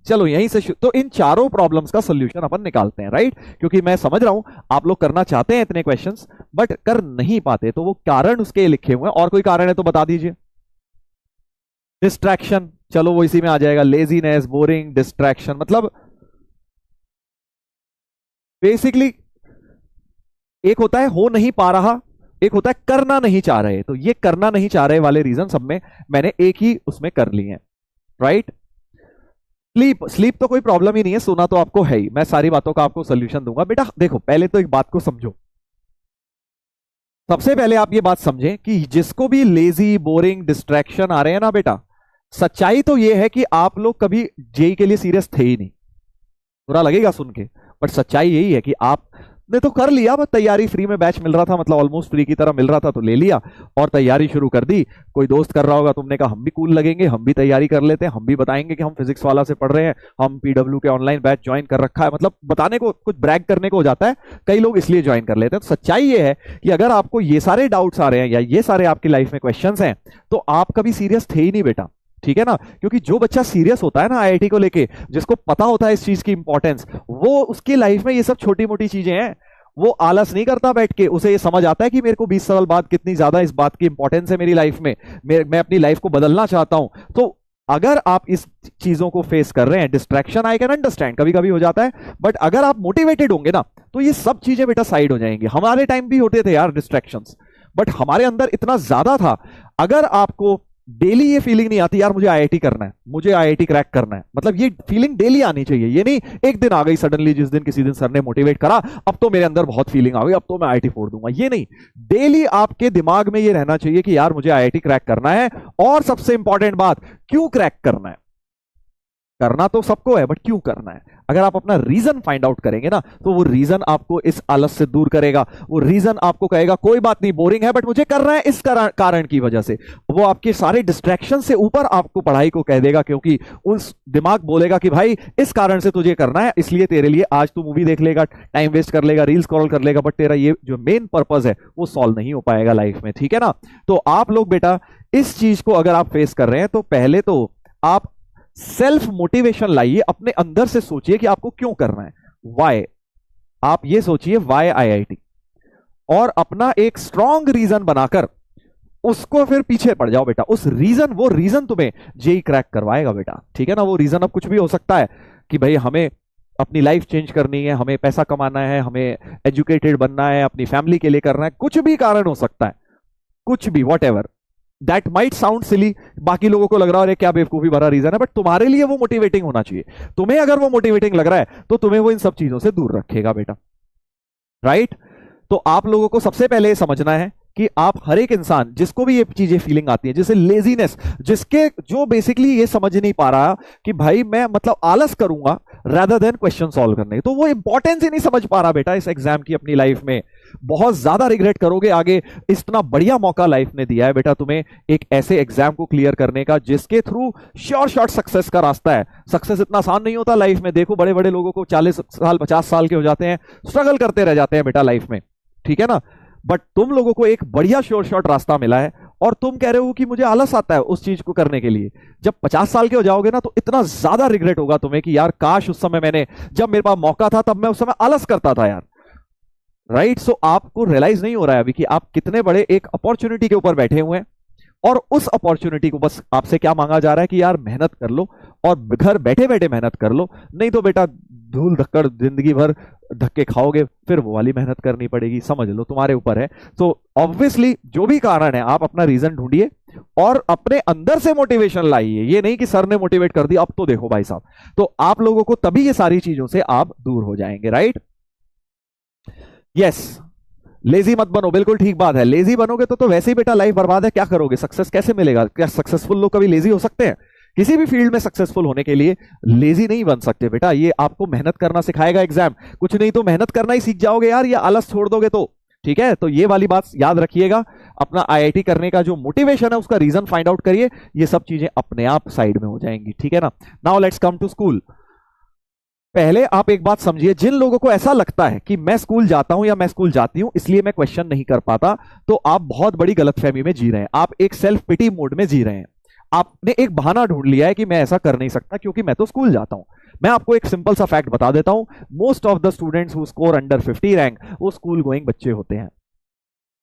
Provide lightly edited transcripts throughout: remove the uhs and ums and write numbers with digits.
चलो यहीं से तो इन चारों प्रॉब्लम्स का सोल्यूशन अपन निकालते हैं, राइट? क्योंकि मैं समझ रहा हूं आप लोग करना चाहते हैं इतने क्वेश्चंस बट कर नहीं पाते, तो वो कारण उसके लिखे हुए हैं। और कोई कारण है तो बता दीजिए। डिस्ट्रैक्शन, चलो वो इसी में आ जाएगा। लेजीनेस, बोरिंग, डिस्ट्रैक्शन, मतलब बेसिकली एक होता है हो नहीं पा रहा, एक होता है करना नहीं चाह रहे। तो ये करना नहीं चाह रहे वाले रीजन सब में मैंने एक ही उसमें कर लिए हैं, राइट? स्लीप तो कोई प्रॉब्लम ही नहीं है, सोना तो आपको है ही। मैं सारी बातों का आपको सोल्यूशन दूंगा। बेटा देखो, पहले तो एक बात को समझो। सबसे पहले आप ये बात समझें कि जिसको भी लेजी, बोरिंग, डिस्ट्रैक्शन आ रहे हैं ना बेटा, सच्चाई तो ये है कि आप लोग कभी जेई के लिए सीरियस थे ही नहीं। बुरा लगेगा सुन के, बट सच्चाई यही है कि आपने तो कर लिया, बस तैयारी फ्री में बैच मिल रहा था, मतलब ऑलमोस्ट फ्री की तरह मिल रहा था तो ले लिया और तैयारी शुरू कर दी। कोई दोस्त कर रहा होगा, तुमने कहा हम भी कूल लगेंगे, हम भी तैयारी कर लेते हैं, हम भी बताएंगे कि हम फिजिक्स वाला से पढ़ रहे हैं, हम पीडब्ल्यू के ऑनलाइन बैच ज्वाइन कर रखा है। मतलब बताने को, कुछ ब्रैग करने को हो जाता है, कई लोग इसलिए ज्वाइन कर लेते हैं। तो सच्चाई ये है कि अगर आपको ये सारे डाउट्स आ रहे हैं या ये सारे आपकी लाइफ में क्वेश्चंस हैं, तो आप कभी सीरियस थे ही नहीं बेटा, ठीक है ना? क्योंकि जो बच्चा सीरियस होता है ना आईआईटी को लेके, जिसको पता होता है इस चीज की इंपॉर्टेंस, वो उसकी लाइफ में ये सब छोटी मोटी चीजें हैं, वो आलस नहीं करता बैठ के। उसे ये समझ आता है कि मेरे को 20 साल बाद कितनी ज्यादा इस बात की इंपॉर्टेंस है मेरी लाइफ में, मैं अपनी लाइफ को बदलना चाहता हूं। तो अगर आप इस चीजों को फेस कर रहे हैं, डिस्ट्रैक्शन आई कैन अंडरस्टैंड, कभी कभी हो जाता है, बट अगर आप मोटिवेटेड होंगे ना तो ये सब चीजें बेटा साइड हो जाएंगी। हमारे टाइम भी होते थे यार डिस्ट्रैक्शंस, बट हमारे अंदर इतना ज्यादा था। अगर आपको डेली ये फीलिंग नहीं आती यार मुझे आईआईटी करना है, मुझे आईआईटी क्रैक करना है, मतलब ये फीलिंग डेली आनी चाहिए। ये नहीं एक दिन आ गई सडनली, जिस दिन किसी दिन सर ने मोटिवेट करा, अब तो मेरे अंदर बहुत फीलिंग आ गई, अब तो मैं आईआईटी फोड़ दूंगा। ये नहीं, डेली आपके दिमाग में ये रहना चाहिए कि यार मुझे आईआईटी क्रैक करना है। और सबसे इंपॉर्टेंट बात, क्यों क्रैक करना है? करना तो सबको है, बट क्यों करना है? अगर आप अपना रीजन फाइंड आउट करेंगे ना, तो वो रीजन आपको इस आलस से दूर करेगा। वो रीजन आपको कहेगा कोई बात नहीं, बोरिंग है बट मुझे करना है इस कारण की वजह से। वो आपके सारे डिस्ट्रैक्शन से ऊपर आपको पढ़ाई को कह देगा, क्योंकि उस दिमाग बोलेगा कि भाई इस कारण से तुझे करना है, इसलिए तेरे लिए आज तू मूवी देख लेगा, टाइम वेस्ट कर लेगा, रील स्क्रॉल कर लेगा, बट तेरा ये जो मेन पर्पज है वो सॉल्व नहीं हो पाएगा लाइफ में, ठीक है ना? तो आप लोग बेटा इस चीज को अगर आप फेस कर रहे हैं, तो पहले तो आप सेल्फ मोटिवेशन लाइए, अपने अंदर से सोचिए कि आपको क्यों करना है, वाई। आप ये सोचिए वाई आईआईटी, और अपना एक स्ट्रॉन्ग रीजन बनाकर उसको फिर पीछे पड़ जाओ बेटा। वो रीजन तुम्हें जेई क्रैक करवाएगा बेटा, ठीक है ना? वो रीजन अब कुछ भी हो सकता है कि भाई हमें अपनी लाइफ चेंज करनी है, हमें पैसा कमाना है, हमें एजुकेटेड बनना है, अपनी फैमिली के लिए करना है, कुछ भी कारण हो सकता है, कुछ भी, whatever that might sound silly. बाकी लोगों को लग रहा है क्या बेवकूफी भरा रीजन है, बट तुम्हारे लिए वो मोटिवेटिंग होना चाहिए। तुम्हें अगर वो मोटिवेटिंग लग रहा है तो तुम्हें वो इन सब चीजों से दूर रखेगा बेटा, राइट? तो आप लोगों को सबसे पहले समझना है कि आप हर एक इंसान जिसको भी ये चीजें फीलिंग आती है, जैसे लेजीनेस, जो बेसिकली ये समझ नहीं पा रहा कि भाई मैं मतलब आलस करूंगा रादर देन क्वेश्चन सॉल्व करने, तो वो इंपॉर्टेंस ही नहीं समझ पा रहा बेटा इस एग्जाम की अपनी लाइफ में। बहुत ज्यादा रिग्रेट करोगे आगे। इतना बढ़िया मौका लाइफ ने दिया है बेटा तुम्हें एक ऐसे एग्जाम को क्लियर करने का जिसके थ्रू श्योर सक्सेस का रास्ता है। सक्सेस इतना आसान नहीं होता लाइफ में। देखो बड़े बड़े लोगों को 40 साल 50 साल के हो जाते हैं, स्ट्रगल करते रह जाते हैं बेटा लाइफ में, ठीक है ना? बट तुम लोगों को एक बढ़िया श्योर रास्ता मिला है, और तुम कह रहे हो कि मुझे आलस आता है उस चीज को करने के लिए। जब 50 साल के हो जाओगे ना, तो इतना ज्यादा रिग्रेट होगा तुम्हें कि यार काश उस समय जब मेरे पास मौका था तब मैं उस समय आलस करता था यार, राइट? सो आपको रियलाइज नहीं हो रहा है अभी कि आप कितने बड़े एक अपॉर्चुनिटी के ऊपर बैठे हुए हैं, और उस अपॉर्चुनिटी को बस आपसे क्या मांगा जा रहा है कि यार मेहनत कर लो, और घर बैठे बैठे मेहनत कर लो, नहीं तो बेटा धूल धक्कड़ जिंदगी भर धक्के खाओगे, फिर वो वाली मेहनत करनी पड़ेगी। समझ लो, तुम्हारे ऊपर है। तो ऑब्वियसली जो भी कारण है आप अपना रीजन ढूंढिए और अपने अंदर से मोटिवेशन लाइए। ये नहीं कि सर ने मोटिवेट कर दिया अब तो देखो भाई साहब, तो आप लोगों को तभी ये सारी चीजों से आप दूर हो जाएंगे, राइट? यस, लेजी मत बनो, बिल्कुल ठीक बात है। लेजी बनोगे तो वैसे ही बेटा लाइफ बर्बाद है। क्या करोगे? सक्सेस कैसे मिलेगा? क्या सक्सेसफुल लोग कभी लेजी हो सकते हैं? किसी भी फील्ड में सक्सेसफुल होने के लिए लेजी नहीं बन सकते बेटा। ये आपको मेहनत करना सिखाएगा एग्जाम, कुछ नहीं तो मेहनत करना ही सीख जाओगे यार, ये आलस छोड़ दोगे तो, ठीक है? तो ये वाली बात याद रखिएगा। अपना आईआईटी करने का जो मोटिवेशन है उसका रीजन फाइंड आउट करिए, ये सब चीजें अपने आप साइड में हो जाएंगी, ठीक है ना? Now let's come to school. पहले आप एक बात समझिए, जिन लोगों को ऐसा लगता है कि मैं स्कूल जाता हूं या मैं स्कूल जाती हूं इसलिए मैं क्वेश्चन नहीं कर पाता, तो आप बहुत बड़ी गलतफहमी में जी रहे हैं। आप एक सेल्फ पिटी मोड में जी रहे हैं। आपने एक बहाना ढूंढ लिया है कि मैं ऐसा कर नहीं सकता क्योंकि मैं तो स्कूल जाता हूं। मैं आपको एक सिंपल सा फैक्ट बता देता हूं, most of the students who score under 50 rank वो स्कूल गोइंग बच्चे होते हैं।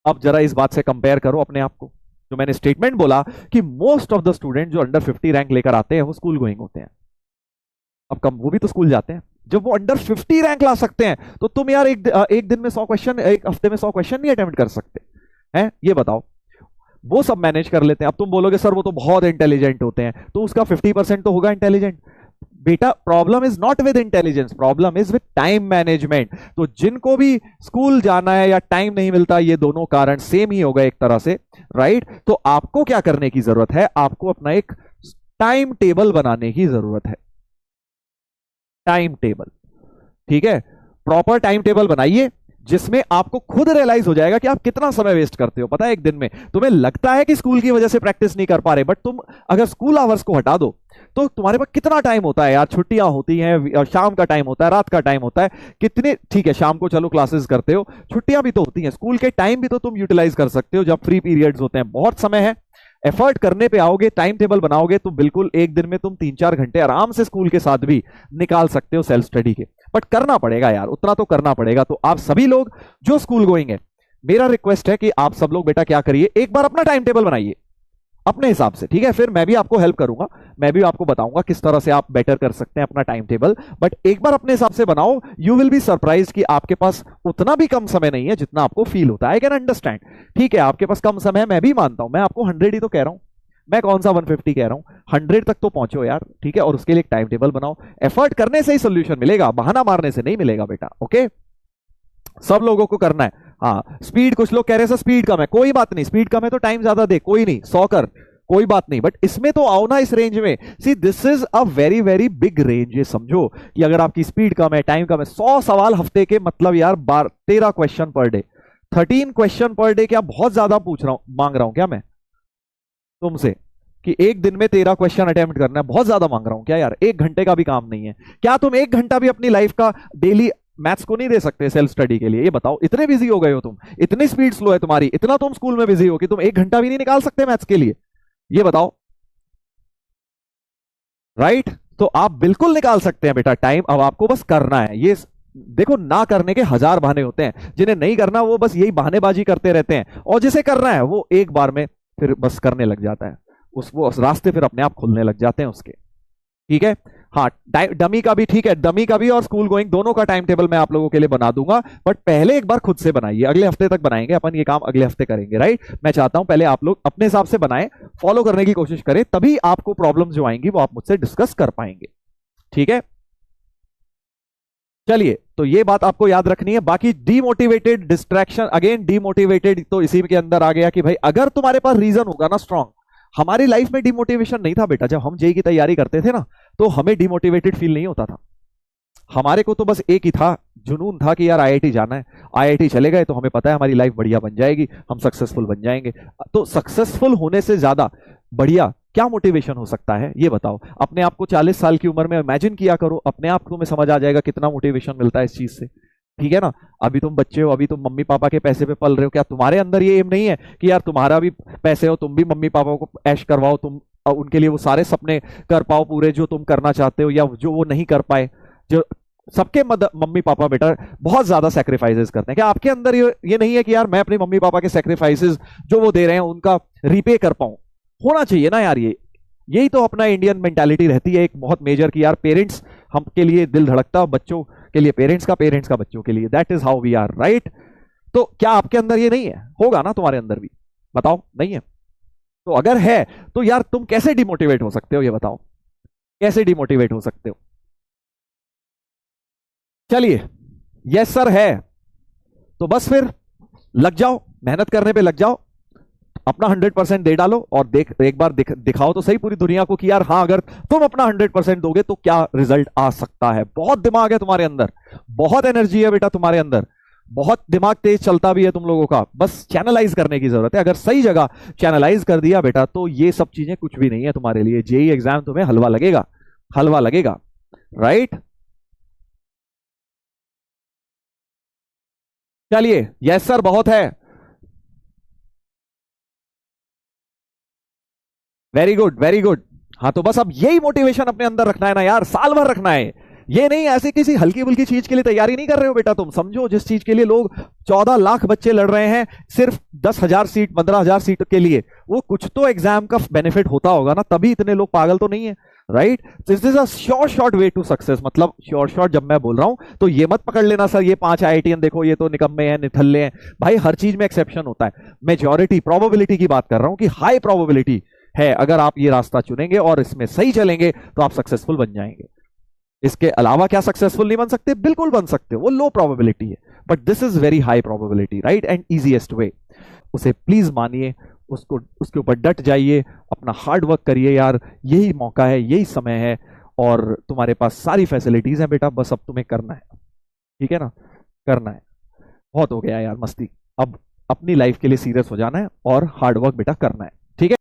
अब जरा इस बात से कंपेयर करो अपने आप को, जो मैंने स्टेटमेंट बोला कि मोस्ट ऑफ द स्टूडेंट जो अंडर 50 रैंक लेकर आते हैं वो स्कूल गोइंग होते हैं। अब कम वो भी तो स्कूल जाते हैं। जब वो अंडर 50 रैंक ला सकते हैं तो तुम यार एक दिन में 100 क्वेश्चन, एक हफ्ते में 100 क्वेश्चन नहीं अटेम्प्ट कर सकते हैं? ये बताओ। वो सब मैनेज कर लेते हैं। अब तुम बोलोगे सर वो तो बहुत इंटेलिजेंट होते हैं, तो उसका 50% तो होगा इंटेलिजेंट। बेटा problem is not with intelligence, problem is with time management. तो जिनको भी स्कूल जाना है या टाइम नहीं मिलता, ये दोनों कारण सेम ही होगा एक तरह से, राइट? तो आपको क्या करने की जरूरत है? आपको अपना एक टाइम टेबल बनाने की जरूरत है। टाइम टेबल, ठीक है? प्रॉपर टाइम टेबल बनाइए जिसमें आपको खुद रियलाइज हो जाएगा कि आप कितना समय वेस्ट करते हो। पता है, एक दिन में तुम्हें लगता है कि स्कूल की वजह से प्रैक्टिस नहीं कर पा रहे, बट तुम अगर स्कूल आवर्स को हटा दो तो तुम्हारे पास कितना टाइम होता है यार। छुट्टियां होती हैं, शाम का टाइम होता है, रात का टाइम होता है, कितने, ठीक है शाम को चलो क्लासेस करते हो, छुट्टियां भी तो होती हैं, स्कूल के टाइम भी तो तुम यूटिलाइज कर सकते हो जब फ्री पीरियड्स होते हैं। बहुत समय है, एफर्ट करने पे आओगे, टाइम टेबल बनाओगे तो बिल्कुल एक दिन में तुम 3-4 घंटे आराम से स्कूल के साथ भी निकाल सकते हो सेल्फ स्टडी के। बट करना पड़ेगा यार, उतना तो करना पड़ेगा। तो आप सभी लोग जो स्कूल गोइंग है, मेरा रिक्वेस्ट है कि आप सब लोग बेटा क्या करिए, एक बार अपना टाइम टेबल बनाइए अपने हिसाब से, ठीक है? फिर मैं भी आपको हेल्प करूंगा, मैं भी आपको बताऊंगा किस तरह से आप बेटर कर सकते हैं अपना टाइम टेबल। बट एक बार अपने हिसाब से बनाओ, यू विल बी सरप्राइज कि आपके पास उतना भी कम समय नहीं है जितना आपको फील होता है। आई कैन अंडरस्टैंड, ठीक है आपके पास कम समय है, मैं भी मानता हूं। मैं आपको 100 ही तो कह रहा हूं, मैं कौन सा 150 कह रहा हूं। 100 तक तो पहुंचो यार, ठीक है? और उसके लिए एक टाइम टेबल बनाओ। एफर्ट करने से ही सोल्यूशन मिलेगा, बहाना मारने से नहीं मिलेगा बेटा। ओके, सब लोगों को करना है। हाँ, स्पीड, कुछ लोग कह रहे हैं स्पीड कम है, कोई बात नहीं, स्पीड कम है तो टाइम ज्यादा दे, कोई नहीं, 100 कर, कोई बात नहीं, बट इसमें तो आओ ना, इस रेंज में। See this is a very very big range. ये समझो कि अगर आपकी स्पीड कम है, टाइम कम है, 100 सवाल हफ्ते के, मतलब यार 13 question per day, 13 question per day. क्या बहुत ज्यादा पूछ रहा हूं, मांग रहा हूं क्या मैं तुमसे कि एक दिन में 13 क्वेश्चन अटेम्प्ट करना है? बहुत ज्यादा मांग रहा हूं क्या यार? एक घंटे का भी काम नहीं है क्या? तुम एक घंटा भी अपनी लाइफ का डेली मैथ्स को नहीं दे सकते सेल्फ स्टडी के लिए? ये बताओ, इतने बिजी हो गए हो तुम, इतनी स्पीड स्लो है तुम्हारी, इतना तुम स्कूल में बिजी हो कि तुम एक घंटा भी नहीं निकाल सकते मैथ्स के लिए? ये बताओ, राइट? तो आप बिल्कुल निकाल सकते हैं बेटा टाइम, अब आपको बस करना है। ये देखो, ना करने के हजार बहाने होते हैं, जिन्हें नहीं करना वो बस यही बहानेबाजी करते रहते हैं, और जिसे करना है वो एक बार में फिर बस करने लग जाता है। उस रास्ते फिर अपने आप खुलने लग जाते हैं उसके, ठीक है? हाँ, डमी का भी, ठीक है, डमी का भी और स्कूल गोइंग दोनों का टाइम टेबल मैं आप लोगों के लिए बना दूंगा। बट पहले एक बार खुद से बनाइए, अगले हफ्ते तक बनाएंगे अपन, ये काम अगले हफ्ते करेंगे, राइट? मैं चाहता हूं पहले आप लोग अपने हिसाब से बनाएं, फॉलो करने की कोशिश करें, तभी आपको प्रॉब्लम जो आएंगी वो आप मुझसे डिस्कस कर पाएंगे, ठीक है? चलिए, तो ये बात आपको याद रखनी है। बाकी डीमोटिवेटेड, डिस्ट्रैक्शन, अगेन डीमोटिवेटेड तो इसी के अंदर आ गया कि भाई अगर तुम्हारे पास रीजन होगा ना स्ट्रांग। हमारी लाइफ में डिमोटिवेशन नहीं था बेटा, जब हम जेई की तैयारी करते थे ना, तो हमें डिमोटिवेटेड फील नहीं होता था। हमारे को तो बस एक ही था, जुनून था कि यार आईआईटी जाना है, आईआईटी चले गए तो हमें पता है हमारी लाइफ बढ़िया बन जाएगी, हम सक्सेसफुल बन जाएंगे। तो सक्सेसफुल होने से ज्यादा बढ़िया क्या मोटिवेशन हो सकता है? ये बताओ। अपने आप को 40 साल की उम्र में इमेजिन किया करो, अपने आप को तुम्हें समझ आ जाएगा कितना मोटिवेशन मिलता है इस चीज से, ठीक है ना? अभी तुम बच्चे हो, अभी तुम मम्मी पापा के पैसे पे पल रहे हो, क्या तुम्हारे अंदर ये एम नहीं है कि यार तुम्हारा भी पैसे हो, तुम भी मम्मी पापा को ऐश करवाओ, तुम उनके लिए वो सारे सपने कर पाओ पूरे जो तुम करना चाहते हो या जो वो नहीं कर पाए? जो सबके मम्मी पापा बेटा बहुत ज्यादा सेक्रीफाइसेस करते हैं, क्या आपके अंदर ये नहीं है कि यार मैं अपने मम्मी पापा के सेक्रीफाइसेस जो वो दे रहे हैं उनका रिपे कर पाऊं? होना चाहिए ना यार। ये यही तो अपना इंडियन मेंटालिटी रहती है एक बहुत मेजर की यार, पेरेंट्स हम के लिए दिल धड़कता, बच्चों के लिए पेरेंट्स का, पेरेंट्स का बच्चों के लिए, that is how we are, right? तो क्या आपके अंदर ये नहीं है? होगा ना तुम्हारे अंदर भी, बताओ नहीं है? तो अगर है तो यार तुम कैसे डिमोटिवेट हो सकते हो? ये बताओ, कैसे डिमोटिवेट हो सकते हो? चलिए, यस सर है तो बस फिर लग जाओ, मेहनत करने पे लग जाओ, अपना 100% दे डालो और एक बार दिखाओ तो सही पूरी दुनिया को कि यार हाँ, अगर तुम अपना 100% दोगे तो क्या रिजल्ट आ सकता है। बहुत दिमाग है तुम्हारे अंदर, बहुत एनर्जी है बेटा तुम्हारे अंदर, बहुत दिमाग तेज चलता भी है तुम लोगों का, बस चैनलाइज करने की जरूरत है। अगर सही जगह चैनलाइज कर दिया बेटा तो ये सब चीजें कुछ भी नहीं है तुम्हारे लिए। जेई एग्जाम तुम्हें हलवा लगेगा, हलवा लगेगा, राइट? चलिए, यस सर बहुत है। Very good very good. हाँ तो बस अब यही मोटिवेशन अपने अंदर रखना है ना यार, साल भर रखना है। ये नहीं ऐसे किसी हल्की बुल्की चीज के लिए तैयारी नहीं कर रहे हो बेटा तुम, समझो जिस चीज के लिए लोग 14 लाख बच्चे लड़ रहे हैं सिर्फ 10,000 सीट 15,000 सीट के लिए, वो कुछ तो एग्जाम का बेनिफिट होता होगा ना, तभी इतने लोग पागल तो नहीं है, right. This is a sure short way to success. मतलब श्योर शॉर्ट जब मैं बोल रहा हूं तो ये मत पकड़ लेना सर ये 5 IITian देखो ये तो निकम्मे हैं निठल्ले हैं, भाई हर चीज में एक्सेप्शन होता है। मेजॉरिटी प्रोबेबिलिटी की बात कर रहा हूं कि हाई प्रोबेबिलिटी है अगर आप ये रास्ता चुनेंगे और इसमें सही चलेंगे तो आप सक्सेसफुल बन जाएंगे। इसके अलावा क्या सक्सेसफुल नहीं बन सकते? बिल्कुल बन सकते, वो लो प्रोबेबिलिटी है, but this is very high probability, right, and easiest way. उसे प्लीज मानिए, उसको उसके ऊपर डट जाइए, अपना हार्ड वर्क करिए यार, यही मौका है, यही समय है, और तुम्हारे पास सारी फैसिलिटीज हैं बेटा, बस अब तुम्हें करना है, ठीक है ना, करना है। बहुत हो गया यार मस्ती, अब अपनी लाइफ के लिए सीरियस हो जाना है और हार्ड वर्क बेटा करना है।